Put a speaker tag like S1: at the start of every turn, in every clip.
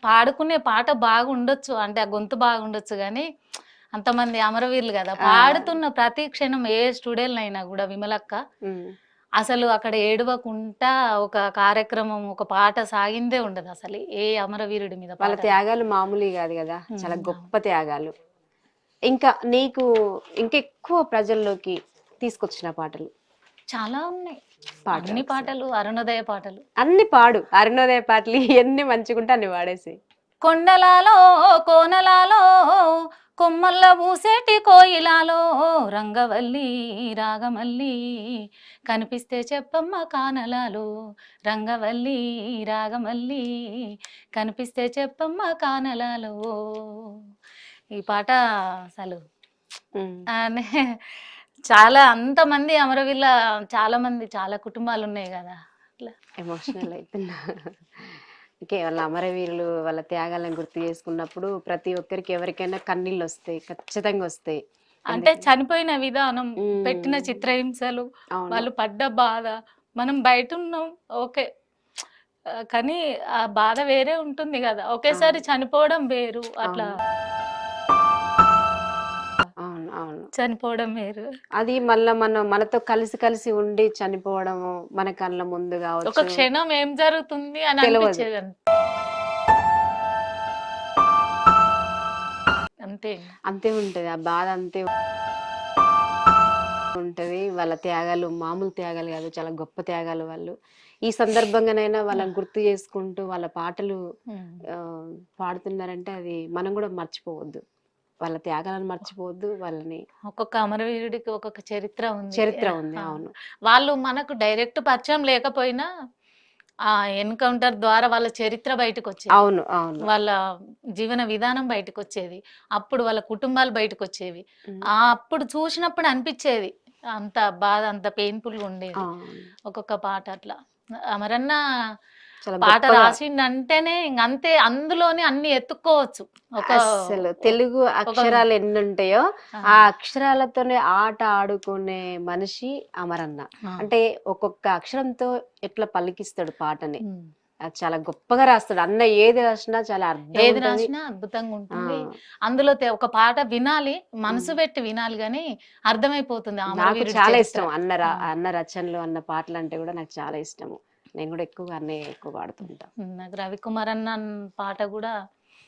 S1: పాడుకునే పాట బాగుండొచ్చు. అంటే ఆ గొంతు బాగుండొచ్చు గానీ, అంతమంది అమరవీరులు గదా!
S2: ఆ!
S1: పాడుతున్న ప్రతి క్షణం ఏ స్టూడియో‌లోనైనా గూడా విమలక్క
S2: హ్మ్.
S1: అసలు అక్కడ ఏడవకుంటా ఒక కార్యక్రమం, ఒక పాట సాగిందే ఉండదసలు. ఏ అమరవీరుడి మీద
S2: వాళ్ళ
S1: పాటలు.
S2: త్యాగాలు మామూలుయి గాదు గదా! చాలా
S1: అవును.
S2: గొప్ప త్యాగాలు. ఇంకా నీకు ఇంకెక్కువ ప్రజల్లోకి తీసుకొచ్చిన పాటలు
S1: చాలా ఉన్నాయి.
S2: పాడరా
S1: అన్ని
S2: ఒకసారి?
S1: పాటలు, అరుణోదయ పాటలు.
S2: అన్ని పాడు. అరుణోదయ పాటలు ఎన్ని మంచిగుంటే అన్ని పాడేసేయి.
S1: కొండలాలో కోనలాలో కొమ్మల్ల పూసేటి కోయిలాలో రంగవల్లి రాగమల్లి కనిపిస్తే చెప్పమ్మ కానలాలో రంగవల్లి రాగమల్లి కనిపిస్తే చెప్పమ్మ కానలాలో. ఈ పాట అసలు
S2: హ్మ్.
S1: ఆనే చాలా అంతమంది అమరవీరుల చాలా మంది చాలా కుటుంబాలున్నాయి గదా! అట్లా.
S2: ఎమోషనల్ అయితున్నా. కేవలం అమరవీరులు వాళ్ళ త్యాగాలను గుర్తు చేసుకున్నప్పుడు ప్రతి ఒక్కరికి ఎవరికైనా కన్నీళ్ళొస్తాయి. ఖచ్చితంగా ఒస్తాయి.
S1: అంటే
S2: ఎందుకు
S1: చనిపోయిన విధానం, పెట్టిన
S2: హ్మ్.
S1: చిత్రహింసలు,
S2: అవును.
S1: వాళ్ళు పడ్డ బాధ, మనం బయటున్నాం ఓకే. కానీ ఆ బాధ వేరే ఉంటుంది గదా! ఒకేసారి
S2: అవును.
S1: చనిపోవడం వేరు. అట్లా
S2: అవును. అవును. అవును.
S1: చనిపోవడం వేరు.
S2: అది మళ్ళా మనతో కలిసి కలిసి ఉండి చనిపోవడము, మన కళ్ళ ముందు
S1: ఒక
S2: గావచ్చు
S1: క్షణం ఏం జరుగుతుంది అని
S2: తెలవదు.
S1: అనిపిచ్చేది అంతే.
S2: అంతే ఉంటది. ఆ బాధ అంతే ఉంటది. వాళ్ళ త్యాగాలు మామూలు త్యాగాలు గాదు. చాలా గొప్ప త్యాగాలు వాళ్ళు. ఈ సందర్భంగానైనా వాళ్ళని గుర్తు చేసుకుంటూ వాళ్ళ పాటలు
S1: హ్మ్.
S2: ఆహ్, పాడుతున్నారంటే అది మనం గూడా మర్చిపోవద్దు. వాళ్ళ త్యాగాలను మర్చిపోవద్దు. వాళ్ళని
S1: ఒక్కొక్క అమరవీరుడికి ఒక్కొక్క చరిత్ర ఉంది.
S2: చరిత్ర ఉంది.
S1: ఆ!
S2: అవును.
S1: వాళ్ళు మనకు డైరెక్ట్ పరిచయం లేకపోయినా ఆ ఎన్‌కౌంటర్ ద్వారా వాళ్ళ చరిత్ర బయటకొచ్చేది.
S2: అవును. అవును.
S1: వాళ్ళ జీవన విధానం బయటకొచ్చేది. అప్పుడు వాళ్ళ కుటుంబాలు బయటకొచ్చేవి.
S2: హ్మ్.
S1: అప్పుడు చూసినప్పుడు అనిపిచ్చేది. అంత బాధ అంత పెయిన్‌ఫుల్‌గా ఉండేది.
S2: అవును.
S1: ఒక్కొక్క పాట అట్లా. అమరన్న
S2: చాలా
S1: పాట
S2: గొప్పగా
S1: రాసిండంటేనే ఇంగంతే అందులోనే అన్నీ ఎతుక్కోవచ్చు. ఒక
S2: అస్సలు తెలుగు
S1: ఒక
S2: అక్షరాలు ఎన్నుంటాయో,
S1: ఆ!
S2: ఆ అక్షరాలతోనే ఆట ఆడుకునే మనిషి అమరన్న.
S1: ఆ!
S2: అంటే ఒక్కొక్క అక్షరంతో ఎట్లా పలికిస్తాడు పాటని.
S1: హ్మ్.
S2: అది చాలా గొప్పగా రాస్తాడు. అన్న ఏది రాసినా చాలా అర్థం
S1: ఏది
S2: ఉంటది.
S1: రాసినా
S2: ఆ!
S1: అద్భుతంగుంటుంది. అందులో ఒక పాట వినాలి. మనసు
S2: హ్మ్.
S1: పెట్టి వినాలి గానీ, అర్థమైపోతుంది ఆ
S2: నాకు
S1: అమరవీరుడి
S2: చాలా
S1: చరిత్ర.
S2: ఇష్టం.
S1: ఆ!
S2: అన్న రచనలు, అన్న పాటలంటే గూడా నాకు చాలా ఇష్టము. నేను గూడా ఎక్కువగా అన్నయ్యే ఎక్కువ పాడుతుంటా.
S1: నాకు 'రవికుమార్' అన్న పాట గూడా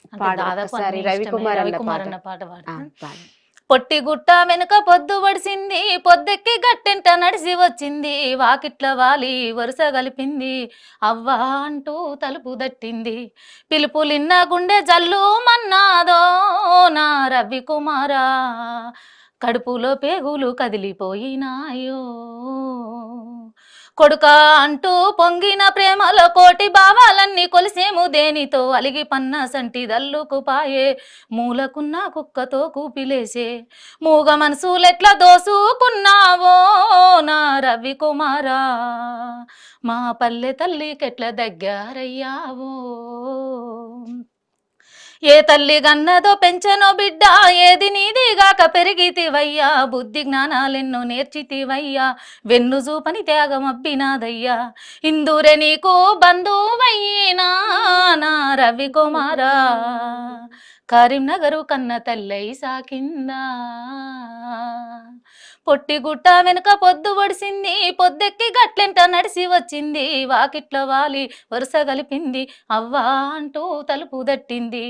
S1: అంటే
S2: పాడు
S1: దాదాపు
S2: ఒక్కసారి
S1: అన్నీ ఇష్టమే.
S2: 'రవికుమార్' అన్న
S1: 'రవికుమార్'
S2: పాట.
S1: అన్న పాట
S2: ఆ!
S1: పాడతా.
S2: పాడు.
S1: పొట్టి గుట్ట వెనుక పొద్దు వడిసింది, పొద్దెక్కి గట్టెంట నడిసి వచ్చింది, వాకిట్ల వాలి వరుస గలిపింది, అవ్వ అంటూ తలుపు దట్టింది, పిలుపులిన్న గుండె జల్లు మన్నాదో నా రవికుమారా, కడుపులో పేగులు కదిలిపోయినాయో, కొడుకా అంటూ పొంగిన ప్రేమలో కోటి భావాలన్నీ కొలిసేము దేనితో, అలిగి పన్న సంటి దల్లుకుపాయే, మూలకున్న కుక్కతో కూపిలేసే, మూగ మనసులెట్లా దోసుకున్నావో నా రవికుమారా, మా పల్లె తల్లికెట్ల దగ్గరయ్యావో, ఏ తల్లి గన్నదో పెంచెనో బిడ్డ, ఏది నీదిగాక పెరిగితివయ్యా, బుద్ధి జ్ఞానాలెన్నో నేర్చితివయ్యా, వెన్ను చూపని త్యాగం అబ్బినాదయ్యా, ఇందూరే నీకు బంధువయ్యినా నా రవికుమారా, కరీంనగరు కన్న తల్లై సాకిందా, పొట్టి గుట్ట వెనుక పొద్దు ఒడిసింది, పొద్దెక్కి గట్లెంట నడిసి వచ్చింది, వాకిట్లో వాలి వరుస గలిపింది, అవ్వా అంటూ తలుపు దట్టింది,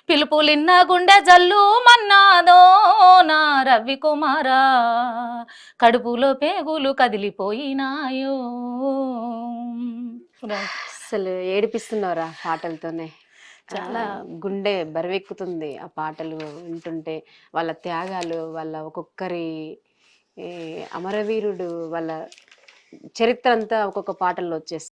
S1: పిలుపులిన్న గుండె జల్లు మన్నాదో నా రవికుమారా, కడుపులో పేగులు కదిలిపోయినాయో.
S2: అస్సలు ఏడిపిస్తున్నావురా పాటలతోనే.
S1: చాలా
S2: గుండె బరువెక్కుతుంది ఆ పాటలు వింటుంటే. వాళ్ళ త్యాగాలు, వాళ్ళ ఒక్కొక్కరి ఈ అమరవీరుడు వాళ్ళ చరిత్ర అంతా ఒక్కొక్క పాటల్లో వచ్చేస్తుంది.